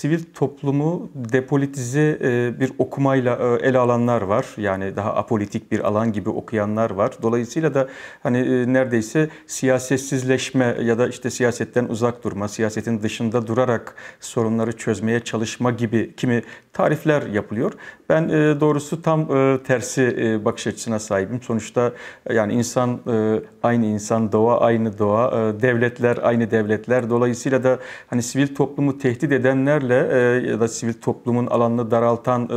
sivil toplumu depolitize bir okumayla ele alanlar var. Yani daha apolitik bir alan gibi okuyanlar var. Dolayısıyla da hani neredeyse siyasetsizleşme ya da işte siyasetten uzak durma, siyasetin dışında durarak sorunları çözmeye çalışma gibi kimi tarifler yapılıyor. Ben doğrusu tam tersi bakış açısına sahibim. Sonuçta yani insan aynı insan, doğa aynı doğa, devletler aynı devletler. Dolayısıyla da hani sivil toplumu tehdit edenlerle ya da sivil toplumun alanını daraltan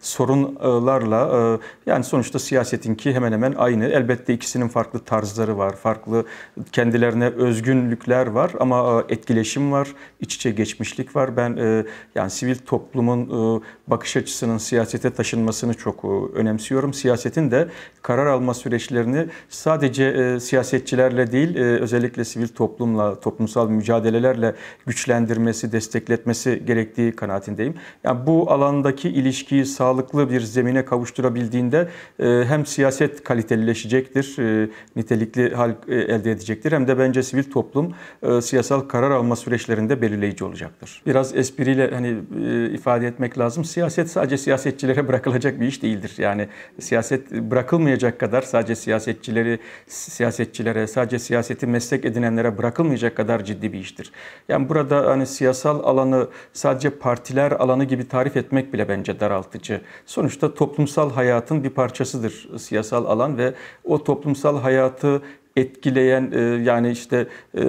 sorunlarla yani sonuçta siyasetinki hemen hemen aynı. Elbette ikisinin farklı tarzları var, farklı kendilerine özgünlükler var ama etkileşim var, iç içe geçmişlik var. Ben yani sivil toplumun bakış açısının siyasete taşınmasını çok önemsiyorum. Siyasetin de karar alma süreçlerini sadece siyasetçilerle değil, özellikle sivil toplumla, toplumsal mücadelelerle güçlendirmesi, destekletmesi gerektiği kanaatindeyim. Yani bu alandaki ilişkiyi sağlıklı bir zemine kavuşturabildiğinde hem siyaset kalitelileşecektir, nitelikli hal elde edecektir, hem de bence sivil toplum siyasal karar alma süreçlerinde belirleyici olacaktır. Biraz espriyle hani ifade etmek lazım. Siyaset sadece siyasetçilere bırakılacak bir iş değildir. Yani siyaset bırakılmayacak kadar sadece siyasetçilere, sadece siyaseti meslek edinenlere bırakılmayacak kadar ciddi bir iştir. Yani burada hani siyasal alanı sadece partiler alanı gibi tarif etmek bile bence daraltıcı. Sonuçta toplumsal hayatın bir parçasıdır siyasal alan ve o toplumsal hayatı etkileyen yani işte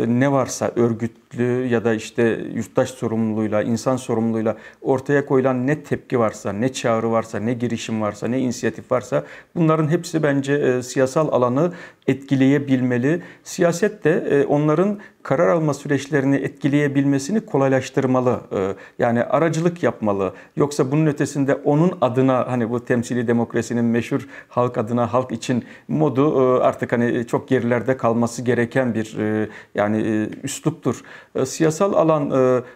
ne varsa örgütlü ya da işte yurttaş sorumluluğuyla, insan sorumluluğuyla ortaya koyulan ne tepki varsa, ne çağrı varsa, ne girişim varsa, ne inisiyatif varsa bunların hepsi bence siyasal alanı etkileyebilmeli. Siyaset de onların karar alma süreçlerini etkileyebilmesini kolaylaştırmalı. Yani aracılık yapmalı. Yoksa bunun ötesinde onun adına hani bu temsili demokrasinin meşhur halk adına, halk için modu artık hani çok gerilerde kalması gereken bir yani üsluptur. Siyasal alan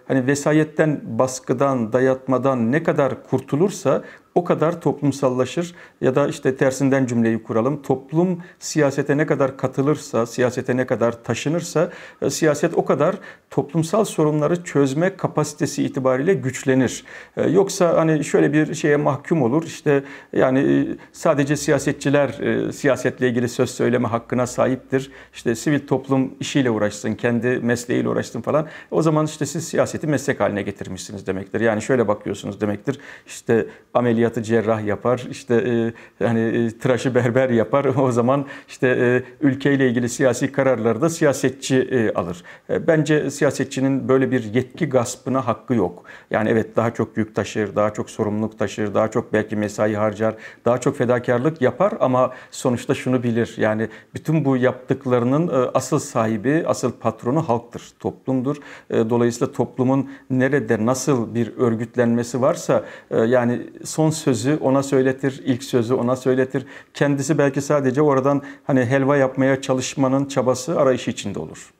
hani vesayetten, baskıdan, dayatmadan ne kadar kurtulursa o kadar toplumsallaşır ya da işte tersinden cümleyi kuralım. Toplum siyasete ne kadar katılırsa, siyasete ne kadar taşınırsa siyaset o kadar toplumsal sorunları çözme kapasitesi itibariyle güçlenir. Yoksa hani şöyle bir şeye mahkum olur. İşte yani sadece siyasetçiler siyasetle ilgili söz söyleme hakkına sahiptir. İşte sivil toplum işiyle uğraşsın, kendi mesleğiyle uğraşsın falan. O zaman işte siz siyaseti meslek haline getirmişsiniz demektir. Yani şöyle bakıyorsunuz demektir. İşte ameliyatı cerrah yapar, işte hani tıraşı berber yapar. O zaman işte ülkeyle ilgili siyasi kararları da siyasetçi alır. Bence siyasetçinin böyle bir yetki gaspına hakkı yok. Yani evet daha çok yük taşır, daha çok sorumluluk taşır, daha çok belki mesai harcar, daha çok fedakarlık yapar ama sonuçta şunu bilir. Yani bütün bu yaptıklarının asıl sahibi, asıl patronu halktır, toplumdur. Dolayısıyla toplumun nerede, nasıl bir örgütlenmesi varsa yani son sözü ona söyletir, ilk sözü ona söyletir. Kendisi belki sadece oradan hani helva yapmaya çalışmanın çabası, arayışı içinde olur.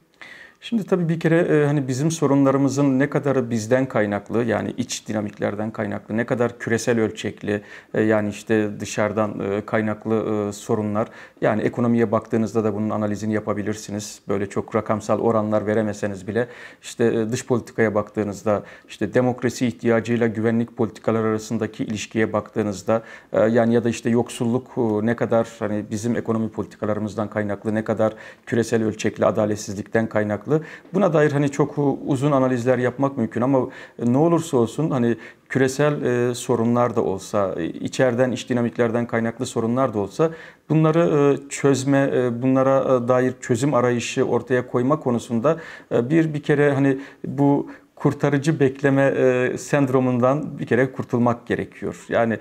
Şimdi tabii bir kere hani bizim sorunlarımızın ne kadarı bizden kaynaklı, yani iç dinamiklerden kaynaklı, ne kadar küresel ölçekli, yani işte dışarıdan kaynaklı sorunlar. Yani ekonomiye baktığınızda da bunun analizini yapabilirsiniz. Böyle çok rakamsal oranlar veremeseniz bile işte dış politikaya baktığınızda, işte demokrasi ihtiyacıyla güvenlik politikaları arasındaki ilişkiye baktığınızda, yani ya da işte yoksulluk ne kadar hani bizim ekonomi politikalarımızdan kaynaklı, ne kadar küresel ölçekli adaletsizlikten kaynaklı. Buna dair hani çok uzun analizler yapmak mümkün ama ne olursa olsun hani küresel sorunlar da olsa, içeriden iç dinamiklerden kaynaklı sorunlar da olsa bunları çözme, bunlara dair çözüm arayışı ortaya koyma konusunda bir kere hani bu kurtarıcı bekleme sendromundan bir kere kurtulmak gerekiyor. Yani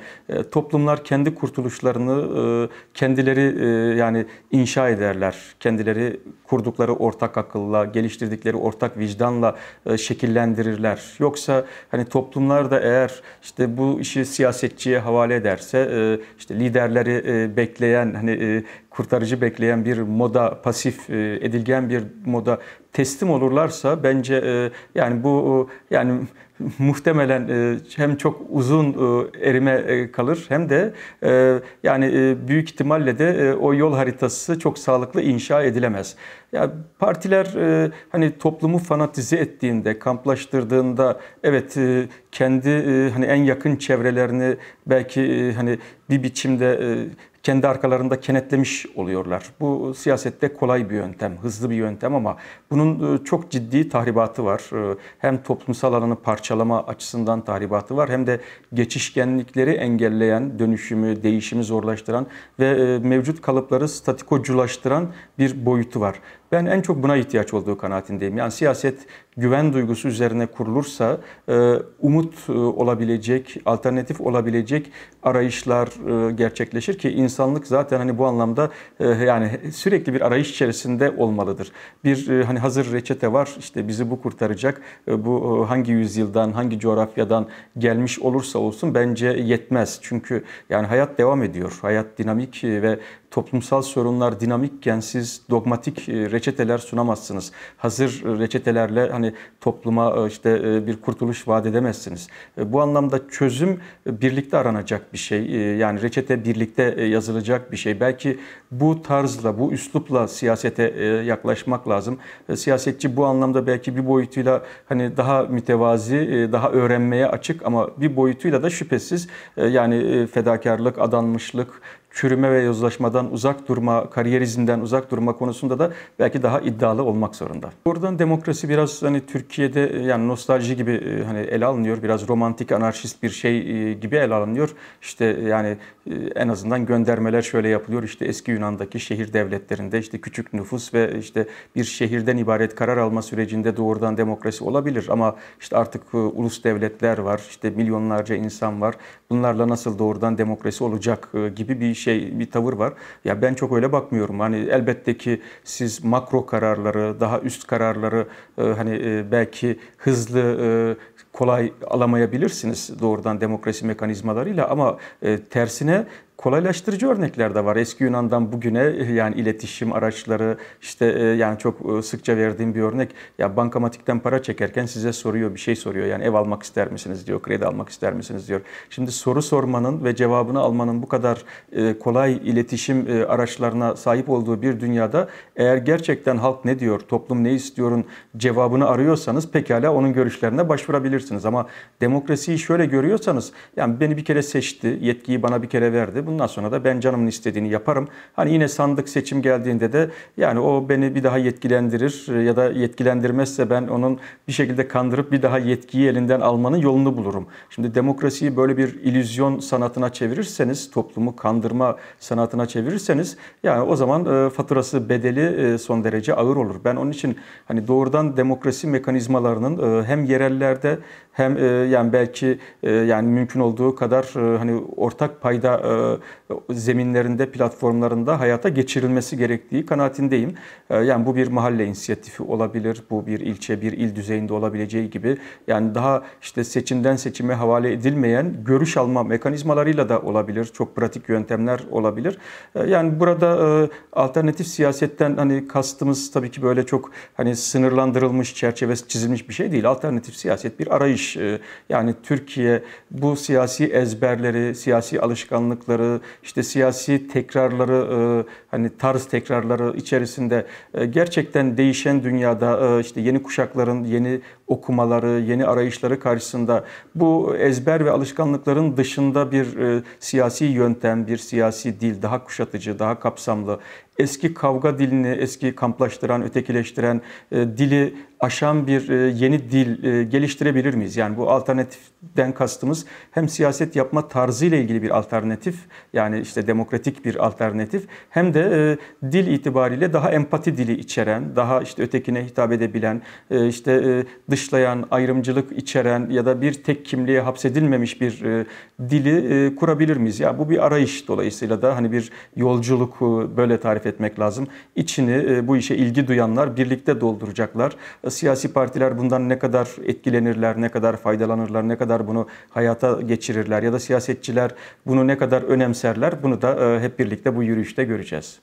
toplumlar kendi kurtuluşlarını kendileri yani inşa ederler. Kendileri kurdukları ortak akılla, geliştirdikleri ortak vicdanla şekillendirirler. Yoksa hani toplumlar da eğer işte bu işi siyasetçiye havale ederse, işte liderleri bekleyen hani kurtarıcı bekleyen bir moda, pasif, edilgen bir moda teslim olurlarsa bence yani bu yani muhtemelen hem çok uzun erime kalır hem de yani büyük ihtimalle de o yol haritası çok sağlıklı inşa edilemez. Ya partiler hani toplumu fanatize ettiğinde, kamplaştırdığında evet kendi hani en yakın çevrelerini belki hani bir biçimde kendi arkalarında kenetlemiş oluyorlar. Bu siyasette kolay bir yöntem, hızlı bir yöntem ama bunun çok ciddi tahribatı var. Hem toplumsal alanı parçalama açısından tahribatı var hem de geçişkenlikleri engelleyen, dönüşümü, değişimi zorlaştıran ve mevcut kalıpları statikoculaştıran bir boyutu var. Ben en çok buna ihtiyaç olduğu kanaatindeyim. Yani siyaset güven duygusu üzerine kurulursa umut olabilecek, alternatif olabilecek arayışlar gerçekleşir ki insanlık zaten hani bu anlamda yani sürekli bir arayış içerisinde olmalıdır. Bir hani hazır reçete var, işte bizi bu kurtaracak. Bu hangi yüzyıldan, hangi coğrafyadan gelmiş olursa olsun bence yetmez. Çünkü yani hayat devam ediyor. Hayat dinamik ve toplumsal sorunlar dinamikken siz dogmatik reçeteler sunamazsınız. Hazır reçetelerle hani topluma işte bir kurtuluş vaat edemezsiniz. Bu anlamda çözüm birlikte aranacak bir şey. Yani reçete birlikte yazılacak bir şey. Belki bu tarzla, bu üslupla siyasete yaklaşmak lazım. Siyasetçi bu anlamda belki bir boyutuyla hani daha mütevazi, daha öğrenmeye açık ama bir boyutuyla da şüphesiz yani fedakarlık, adanmışlık, çürüme ve yozlaşmadan uzak durma, kariyerizmden uzak durma konusunda da belki daha iddialı olmak zorunda. Buradan demokrasi biraz hani Türkiye'de yani nostalji gibi hani ele alınıyor. Biraz romantik, anarşist bir şey gibi ele alınıyor. İşte yani en azından göndermeler şöyle yapılıyor. İşte eski Yunan'daki şehir devletlerinde işte küçük nüfus ve işte bir şehirden ibaret karar alma sürecinde doğrudan demokrasi olabilir. Ama işte artık ulus devletler var, işte milyonlarca insan var. Bunlarla nasıl doğrudan demokrasi olacak gibi bir tavır var. Ya ben çok öyle bakmıyorum. Hani elbette ki siz makro kararları, daha üst kararları hani belki hızlı kolay alamayabilirsiniz doğrudan demokrasi mekanizmalarıyla ama tersine kolaylaştırıcı örnekler de var. Eski Yunan'dan bugüne yani iletişim araçları işte yani çok sıkça verdiğim bir örnek. Ya bankamatikten para çekerken size soruyor, bir şey soruyor. Yani ev almak ister misiniz diyor, kredi almak ister misiniz diyor. Şimdi soru sormanın ve cevabını almanın bu kadar kolay iletişim araçlarına sahip olduğu bir dünyada eğer gerçekten halk ne diyor, toplum ne istiyorun cevabını arıyorsanız pekala onun görüşlerine başvurabilirsiniz. Ama demokrasiyi şöyle görüyorsanız yani beni bir kere seçti, yetkiyi bana bir kere verdi. Bundan sonra da ben canımın istediğini yaparım. Hani yine sandık seçim geldiğinde de yani o beni bir daha yetkilendirir ya da yetkilendirmezse ben onun bir şekilde kandırıp bir daha yetkiyi elinden almanın yolunu bulurum. Şimdi demokrasiyi böyle bir illüzyon sanatına çevirirseniz, toplumu kandırma sanatına çevirirseniz yani o zaman faturası, bedeli son derece ağır olur. Ben onun için hani doğrudan demokrasi mekanizmalarının hem yerellerde hem yani belki yani mümkün olduğu kadar hani ortak payda zeminlerinde, platformlarında hayata geçirilmesi gerektiği kanaatindeyim. Yani bu bir mahalle inisiyatifi olabilir, bu bir ilçe, bir il düzeyinde olabileceği gibi yani daha işte seçimden seçime havale edilmeyen görüş alma mekanizmalarıyla da olabilir. Çok pratik yöntemler olabilir. Yani burada alternatif siyasetten hani kastımız tabii ki böyle çok hani sınırlandırılmış, çerçevesi çizilmiş bir şey değil. Alternatif siyaset bir arayış. Yani Türkiye bu siyasi ezberleri, siyasi alışkanlıkları, işte siyasi tekrarları, hani tarz tekrarları içerisinde gerçekten değişen dünyada işte yeni kuşakların yeni okumaları, yeni arayışları karşısında bu ezber ve alışkanlıkların dışında bir siyasi yöntem, bir siyasi dil daha kuşatıcı, daha kapsamlı, eski kavga dilini, eski kamplaştıran, ötekileştiren dili aşan bir yeni dil geliştirebilir miyiz? Yani bu alternatiften kastımız hem siyaset yapma tarzıyla ilgili bir alternatif, yani işte demokratik bir alternatif, hem de dil itibariyle daha empati dili içeren, daha işte ötekine hitap edebilen, işte dış dışlayan, ayrımcılık içeren ya da bir tek kimliğe hapsedilmemiş bir dili kurabilir miyiz? Ya bu bir arayış, dolayısıyla da hani bir yolculuk, böyle tarif etmek lazım. İçini bu işe ilgi duyanlar birlikte dolduracaklar. Siyasi partiler bundan ne kadar etkilenirler, ne kadar faydalanırlar, ne kadar bunu hayata geçirirler ya da siyasetçiler bunu ne kadar önemserler, bunu da hep birlikte bu yürüyüşte göreceğiz.